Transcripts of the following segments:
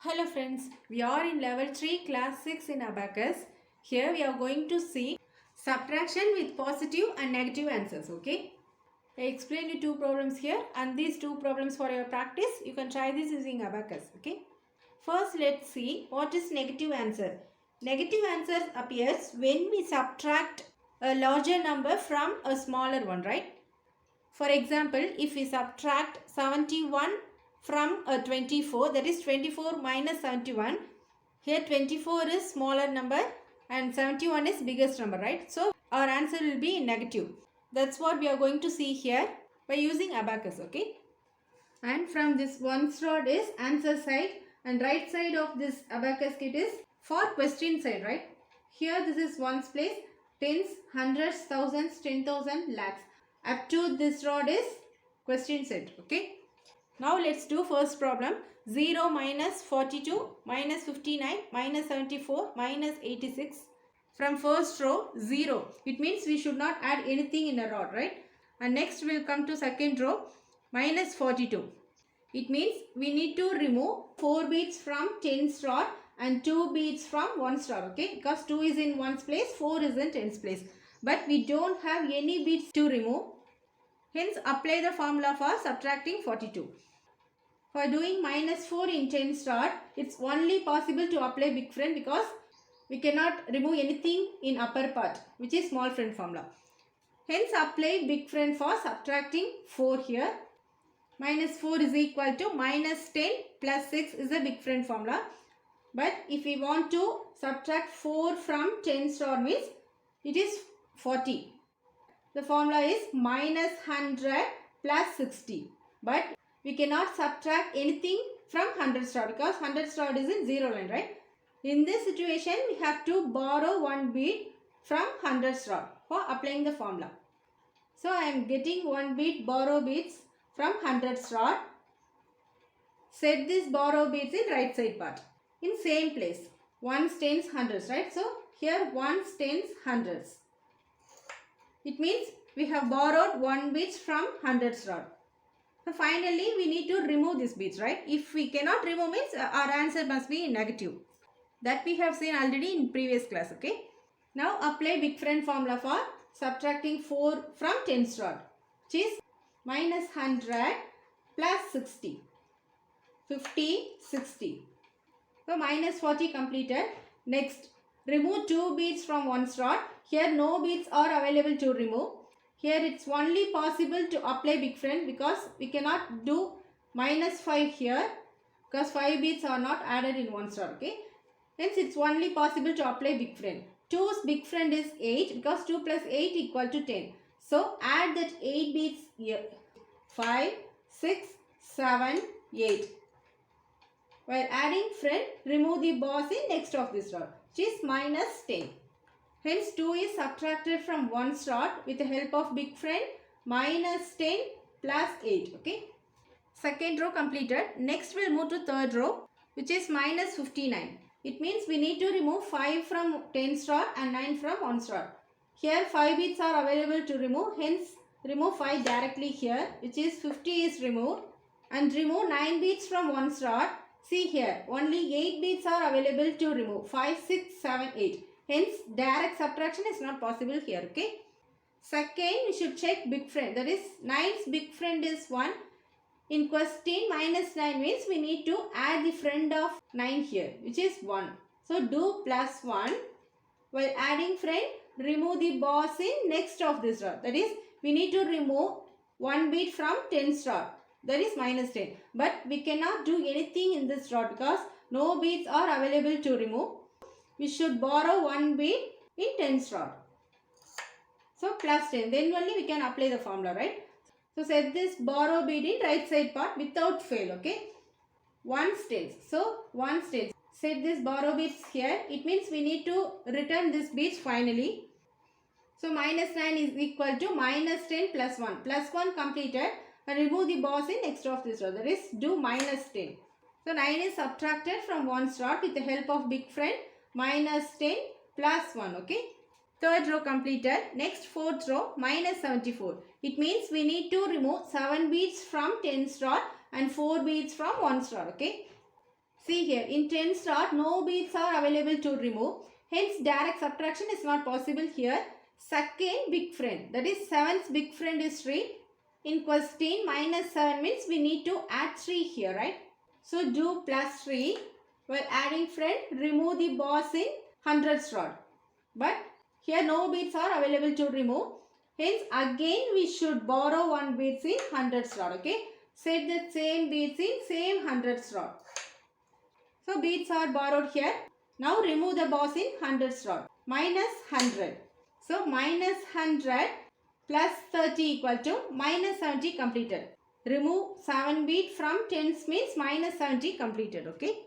Hello friends, we are in level 3 class 6 in Abacus. Here we are going to see subtraction with positive and negative answers, okay? I explain you two problems here and these two problems for your practice. You can try this using Abacus, okay? First let's see what is negative answer. Negative answer appears when we subtract a larger number from a smaller one, right? For example, if we subtract 71 from a 24, that is 24 minus 71. Here 24 is smaller number and 71 is biggest number, right? So our answer will be negative. That's what we are going to see here by using abacus, okay? And from this ones rod is answer side and right side of this abacus kit is for question side, right? Here this is ones place, tens, hundreds, thousands, 10,000, lakhs. Up to this rod is question set, okay? Now let's do first problem. 0 minus 42 minus 59 minus 74 minus 86. From first row 0. It means we should not add anything in a rod, right? And next we'll come to second row minus 42. It means we need to remove 4 beads from tens rod and 2 beads from ones rod, okay? Because 2 is in ones place, 4 is in tens place. But we don't have any beads to remove. Hence apply the formula for subtracting 42. For doing minus 4 in tens rod, it's only possible to apply big friend because we cannot remove anything in upper part, which is small friend formula. Hence apply big friend for subtracting 4 here. Minus 4 is equal to minus 10 plus 6 is a big friend formula. But if we want to subtract 4 from tens rod means it is 40. The formula is minus 100 plus 60. But we cannot subtract anything from 100 rod because 100 rod is in 0 line, right? In this situation, we have to borrow one bead from 100 rod for applying the formula. So, I am getting one bead borrow beads from 100 rod. Set this borrow beads in right side part. In same place. Ones, tens, hundreds, right? So, here ones, tens, hundreds. It means we have borrowed one beads from 100 rod. So finally, we need to remove these beads, right? If we cannot remove means our answer must be negative. That we have seen already in previous class, okay? Now apply big friend formula for subtracting 4 from tens rod, which is minus 100 plus 60. 50, 60. So minus 40 completed. Next, remove 2 beads from ones rod. Here no beads are available to remove. Here it's only possible to apply big friend because we cannot do minus 5 here because 5 beads are not added in one rod, okay? Hence it's only possible to apply big friend. 2's big friend is 8 because 2 plus 8 equal to 10. So add that 8 beads here. 5, 6, 7, 8. While adding friend, remove the boss in next of this rod, which is minus 10. Hence 2 is subtracted from ones rod with the help of big friend minus 10 plus 8. Okay. Second row completed. Next we'll move to third row which is minus 59. It means we need to remove 5 from tens rod and 9 from ones rod. Here 5 beads are available to remove. Hence remove 5 directly here which is 50 is removed. And remove 9 beads from ones rod. See here only 8 beads are available to remove. 5, 6, 7, 8. Hence, direct subtraction is not possible here, okay? Second, we should check big friend. That is, 9's big friend is 1. In question, minus 9 means we need to add the friend of 9 here, which is 1. So, do plus 1. While adding friend, remove the boss in next of this rod. That is, we need to remove 1 bead from tens rod. That is minus 10. But we cannot do anything in this rod because no beads are available to remove. We should borrow one bead in tens rod. So plus 10. Then only we can apply the formula, right? So set this borrow bead in right side part without fail, okay? Ones, tens. So ones, tens. Set this borrow beads here. It means we need to return this beads finally. So minus 9 is equal to minus 10 plus 1. Plus 1 completed. And remove the boss in next of this rod. That is do minus 10. So 9 is subtracted from one's rod with the help of big friend. Minus 10 plus 1, okay? Third row completed. Next fourth row minus 74. It means we need to remove 7 beads from tens rod and 4 beads from ones rod, okay? See here, in 10 star, no beads are available to remove. Hence, direct subtraction is not possible here. Second big friend, that is 7's big friend is 3. In question, minus 7 means we need to add 3 here, right? So, do plus 3. While adding friend, remove the boss in 100 rod. But here no beads are available to remove. Hence, again we should borrow one beads in 100 rod, okay? Set the same beads in same 100 rod. So, beads are borrowed here. Now, remove the boss in 100 rod. Minus 100. So, minus 100 plus 30 equal to minus 70 completed. Remove 7 bead from 10s means minus 70 completed, okay?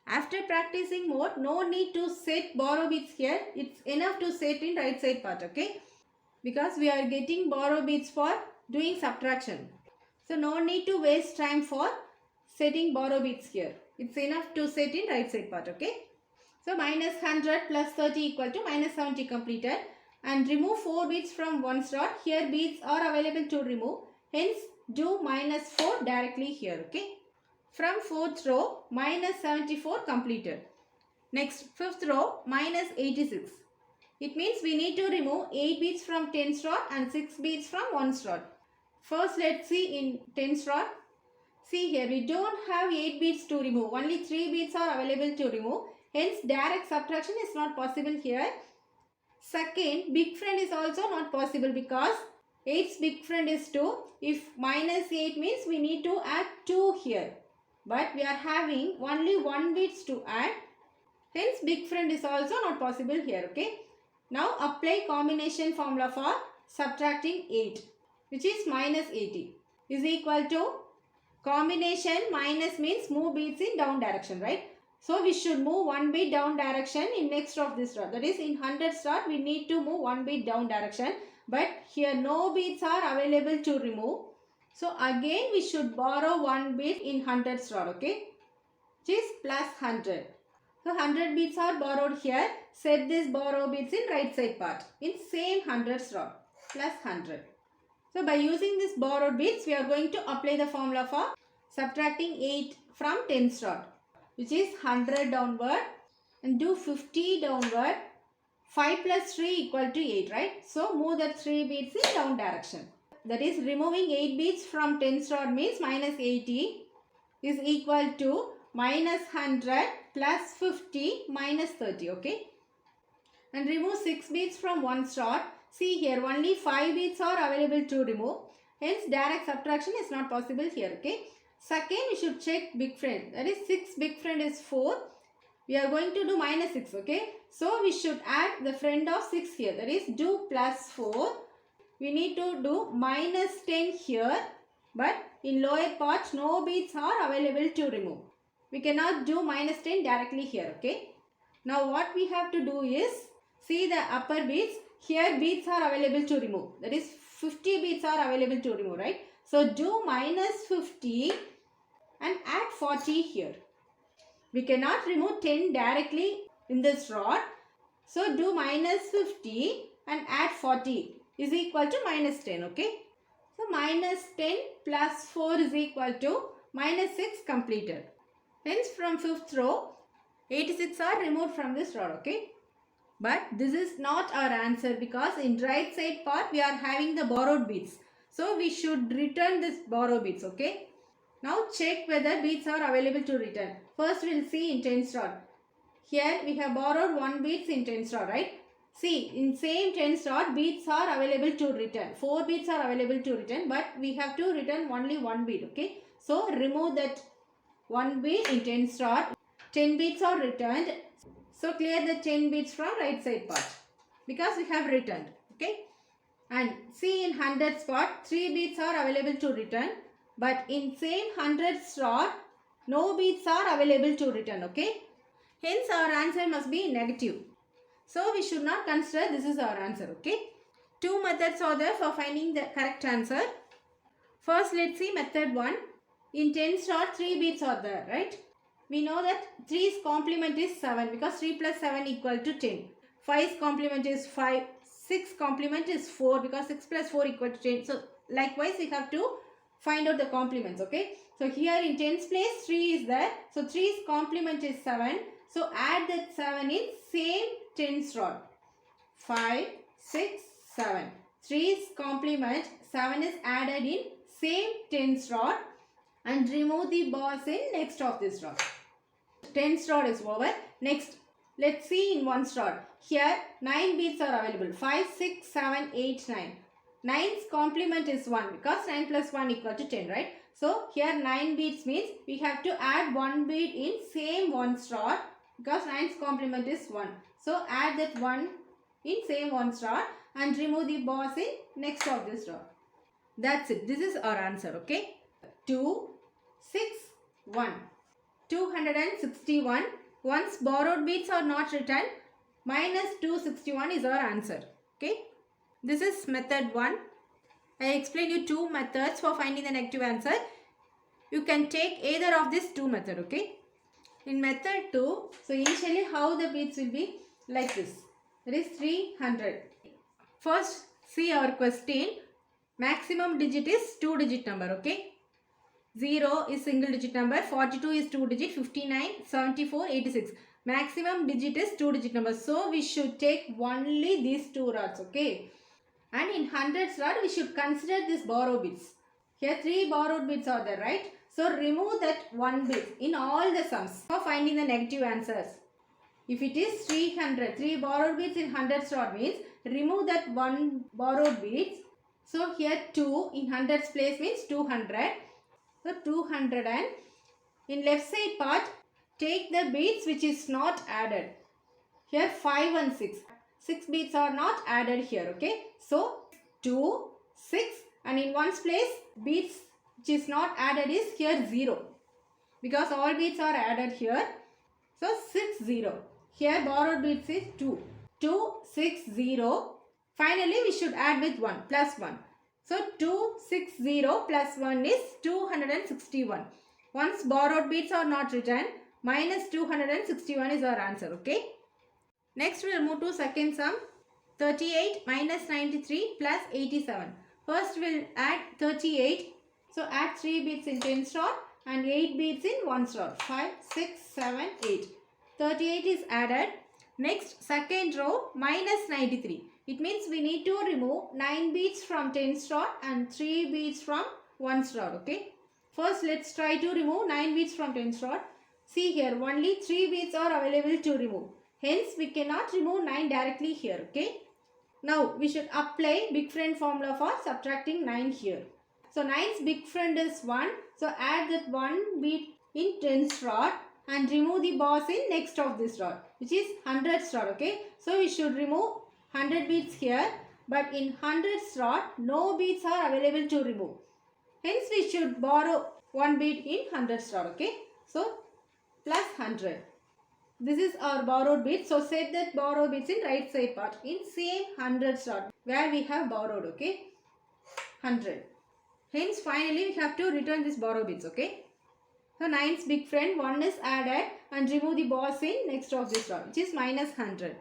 After practicing more, no need to set borrow beads here. It's enough to set in right side part, okay? Because we are getting borrow beads for doing subtraction. So, no need to waste time for setting borrow beads here. It's enough to set in right side part, okay? So, minus 100 plus 30 equal to minus 70 completed. And remove 4 beads from one slot. Here beads are available to remove. Hence, do minus 4 directly here, okay? From 4th row, minus 74 completed. Next, 5th row, minus 86. It means we need to remove 8 beads from 10 slot and 6 beads from 1 slot. First, let's see in 10 slot. See here, we don't have 8 beads to remove. Only 3 beads are available to remove. Hence, direct subtraction is not possible here. Second, big friend is also not possible because 8's big friend is 2. If minus 8 means we need to add 2 here. But we are having only 1 beads to add. Hence, big friend is also not possible here, okay? Now, apply combination formula for subtracting 8, which is minus 80, is equal to combination minus means move beads in down direction, right? So, we should move 1 bead down direction in next of this rod. That is, in 100 rod, we need to move 1 bead down direction. But here, no beads are available to remove. So, again, we should borrow 1 bead in 100 rod, okay? Which is plus 100. So, 100 beads are borrowed here. Set this borrow beads in right side part. In same 100 rod. Plus 100. So, by using this borrowed beads, we are going to apply the formula for subtracting 8 from 10 rod. Which is 100 downward. And do 50 downward. 5 plus 3 equal to 8, right? So, move the 3 beads in down direction. That is, removing 8 beads from 10 rod means minus 80 is equal to minus 100 plus 50 minus 30, okay? And remove 6 beads from 1 rod. See here, only 5 beads are available to remove. Hence, direct subtraction is not possible here, okay? Second, we should check big friend. That is, 6 big friend is 4. We are going to do minus 6, okay? So, we should add the friend of 6 here. That is, do plus 4. We need to do minus 10 here. But in lower part, no beads are available to remove. We cannot do minus 10 directly here, okay? Now, what we have to do is, see the upper beads. Here, beads are available to remove. That is, 50 beads are available to remove, right? So, do minus 50 and add 40 here. We cannot remove 10 directly in this rod. So, do minus 50 and add 40 is equal to minus 10, okay? So, minus 10 plus 4 is equal to minus 6 completed. Hence, from 5th row, 86 are removed from this rod, okay? But this is not our answer because in right side part, we are having the borrowed beads. So, we should return this borrowed beads, okay? Now, check whether beads are available to return. First, we will see in 10th rod. Here, we have borrowed 1 beads in 10th rod, right? See, in same 10th rod, beads are available to return. 4 beads are available to return, but we have to return only 1 bead, okay? So, remove that 1 bead in 10th rod. 10 beads are returned. So, clear the 10 beads from right side part because we have returned, okay? And see in 100 spot, 3 beads are available to return. But in same 100 rod, no beads are available to return, okay? Hence, our answer must be negative. So, we should not consider this is our answer, okay? 2 methods are there for finding the correct answer. First, let's see method 1. In 10 rod, 3 beads are there, right? We know that 3's complement is 7 because 3 plus 7 equal to 10. 5's complement is 5. 6 complement is 4 because 6 plus 4 equal to 10. So, likewise, we have to find out the complements, okay? So here in tens place 3 is there. So 3's complement is 7. So add that 7 in same tens rod. 5, 6, 7. 3's complement 7 is added in same tens rod and remove the bars in next of this rod. Tens rod is over. Next, let's see in ones rod. Here 9 beads are available. 5, 6, 7, 8, 9. 9's complement is 1 because 9 plus 1 equal to 10, right? So here 9 beads means we have to add 1 bead in same ones rod because 9's complement is 1. So add that 1 in same ones rod and remove the bars in next of this rod. That's it. This is our answer, okay? 2, 6, 1. 261. Once borrowed beads are not written, minus 261 is our answer, okay? This is method 1. I explained you 2 methods for finding the negative answer. You can take either of these 2 methods, okay? In method 2, so initially how the beads will be like this. That is 300. First, see our question. Maximum digit is 2-digit number, okay? 0 is single digit number, 42 is 2 digit, 59, 74, 86. Maximum digit is 2-digit number. So we should take only these 2 rods, okay? And in hundreds rod, we should consider this borrow beads. Here 3 borrowed beads are there, right? So remove that 1 bead in all the sums for finding the negative answers. If it is 300, 3 borrowed beads in hundreds rod means remove that 1 borrowed beads. So here 2 in hundreds place means 200. So 200 and in left side part, take the beads which is not added. Here 5 and 6. 6 beads are not added here, okay? So 2, 6 and in ones place beads which is not added is here 0. Because all beads are added here. So 6, 0. Here borrowed beads is 2. 2, 6, 0. Finally we should add with 1 plus 1. So 260 plus 1 is 261. Once borrowed beads are not written, minus 261 is our answer, okay? Next we will move to second sum. 38 minus 93 plus 87. First we will add 38. So add 3 beads in tens rod and 8 beads in ones rod. 5, 6, 7, 8. 38 is added. Next second row minus 93. It means we need to remove 9 beads from tens rod and 3 beads from ones rod, okay? First let's try to remove 9 beads from tens rod. See here only 3 beads are available to remove. Hence we cannot remove 9 directly here, okay? Now we should apply big friend formula for subtracting 9 here. So 9's big friend is 1. So add that 1 bead in tens rod and remove the bars in next of this rod, which is hundreds rod, okay? So we should remove 100 beads here, but in hundreds rod no beads are available to remove. Hence we should borrow 1 bead in hundreds rod, okay? So plus 100. This is our borrowed bead. So set that borrowed beads in right side part in same hundreds rod where we have borrowed, okay? 100. Hence finally we have to return this borrowed beads, okay? So 9's big friend 1 is added and remove the bars in next of this rod, which is minus 100.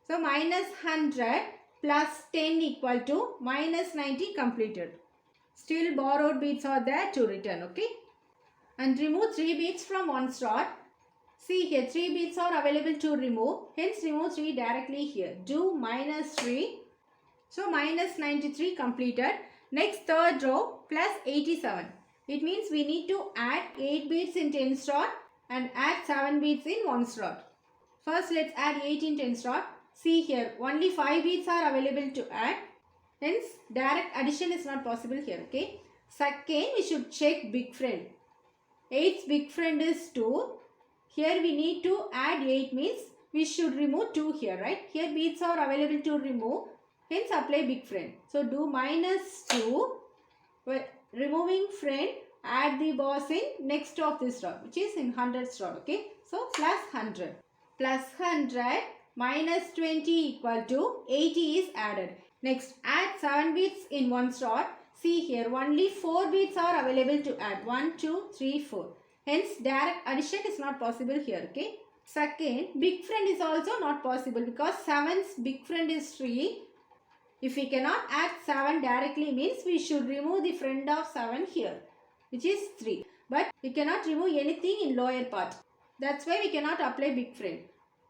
So minus 100 plus 10 equal to minus 90 completed. Still borrowed beads are there to return, okay? And remove 3 beads from ones rod. See here 3 beads are available to remove. Hence remove 3 directly here. Do minus 3. So minus 93 completed. Next third row plus 87. It means we need to add 8 beads in tens rod and add 7 beads in ones rod. First let's add 8 in tens rod. See here only 5 beads are available to add. Hence direct addition is not possible here, okay? Second we should check big friend. 8's big friend is 2. Here we need to add 8 means we should remove 2 here, right? Here beads are available to remove. Hence apply big friend. So do minus 2. Well, removing friend, add the bars in next of this rod, which is in hundreds rod, okay? So plus 100. Plus 100 minus 20 equal to 80 is added. Next add 7 beads in ones rod. See here only 4 beads are available to add. 1, 2, 3, 4. Hence direct addition is not possible here, okay? Second, big friend is also not possible because 7's big friend is 3. If we cannot add 7 directly means we should remove the friend of 7 here, which is 3. But we cannot remove anything in lower part. That's why we cannot apply big friend.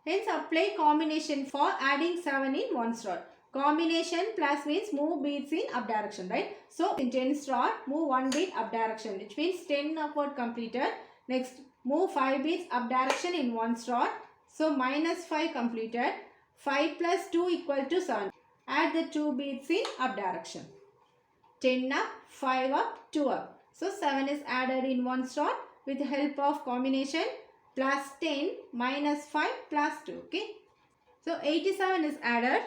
Hence apply combination for adding 7 in one slot. Combination plus means move beats in up direction, right? So in 10 slot, move 1 beat up direction, which means 10 upward completed. Next, move 5 beats up direction in one slot. So minus 5 completed. 5 plus 2 equal to 7. Add the 2 beats in up direction. 10 up, 5 up, 2 up. So 7 is added in one slot with the help of combination plus 10 minus 5 plus 2. Okay. So 87 is added.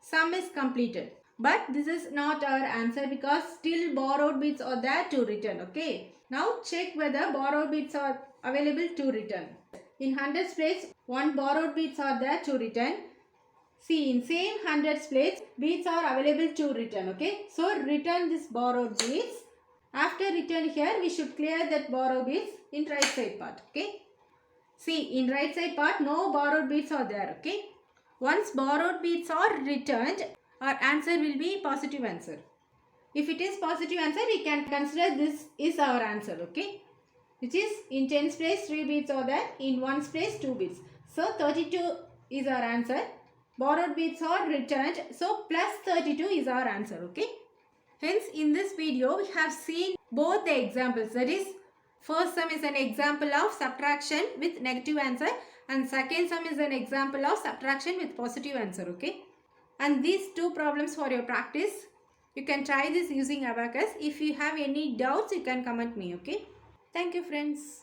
Sum is completed. But this is not our answer because still borrowed bits are there to return. Okay. Now check whether borrowed bits are available to return. In hundreds place, one borrowed bits are there to return. See, in same hundreds place, beads are available to return. Okay. So return this borrowed beads. After return here, we should clear that borrowed beads in right side part. Okay. See, in right side part, no borrowed beads are there. Okay. Once borrowed beads are returned, our answer will be positive answer. If it is positive answer, we can consider this is our answer. Okay. Which is in tens place 3 beads are there, in ones place 2 beads. So 32 is our answer. Borrowed beads are returned. So plus 32 is our answer. Okay. Hence in this video we have seen both the examples. That is, first sum is an example of subtraction with negative answer and second sum is an example of subtraction with positive answer. Okay. And these two problems for your practice. You can try this using abacus. If you have any doubts, you can comment me. Okay. Thank you friends.